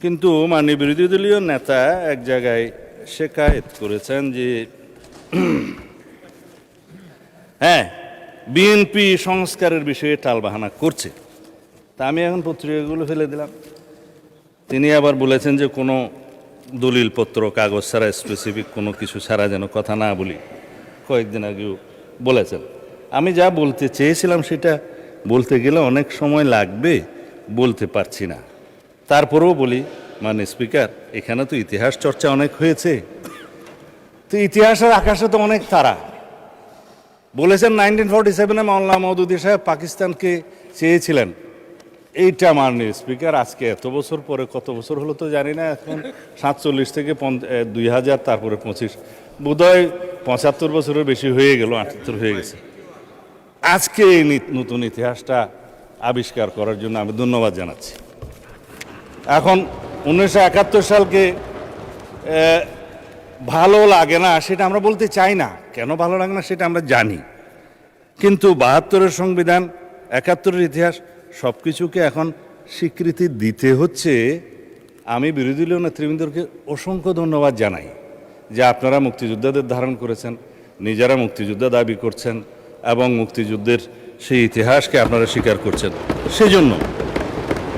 কিন্তু মাননীয় বিরোধী দলীয় নেতা এক জায়গায় শেকায়েত করেছেন যে হ্যাঁ, বিএনপি সংস্কারের বিষয়ে টালবাহানা করছে। তা আমি এখন পত্রিকাগুলো ফেলে দিলাম। তিনি আবার বলেছেন যে কোনো দলিলপত্র কাগজ ছাড়া, স্পেসিফিক কোনো কিছু ছাড়া যেন কথা না বলি, কয়েকদিন আগেও বলেছেন। আমি যা বলতে চেয়েছিলাম সেটা বলতে গেলে অনেক সময় লাগবে, বলতে পারছি না। তারপরেও বলি, মানে স্পিকার, এখানে তো ইতিহাস চর্চা অনেক হয়েছে, তো ইতিহাসের আকাশে তো অনেক তারা। বলেছেন 1947-এ মাওলানা মওদুদী সাহেব পাকিস্তানকে চেয়েছিলেন। এইটা মাননীয় স্পিকার আজকে এত বছর পরে, কত বছর হলো তো জানি না, এখন 47 থেকে 2000, তারপরে 25, বোধহয় 75 বছরের বেশি হয়ে গেল, 78 হয়ে গেছে। আজকে এই নতুন ইতিহাসটা আবিষ্কার করার জন্য আমি ধন্যবাদ জানাচ্ছি। এখন 1971 সালকে ভালো লাগে না সেটা আমরা বলতে চাই না, কেন ভালো লাগে না সেটা আমরা জানি, কিন্তু 72-এর সংবিধান, 71-এর ইতিহাস, সব কিছুকে এখন স্বীকৃতি দিতে হচ্ছে। আমি বিরোধী দলীয় নেতৃবৃন্দকে অসংখ্য ধন্যবাদ জানাই যে আপনারা মুক্তিযোদ্ধাদের ধারণ করেছেন, নিজেরা মুক্তিযোদ্ধা দাবি করছেন এবং মুক্তিযুদ্ধের সেই ইতিহাসকে আপনারা স্বীকার করছেন। সেজন্য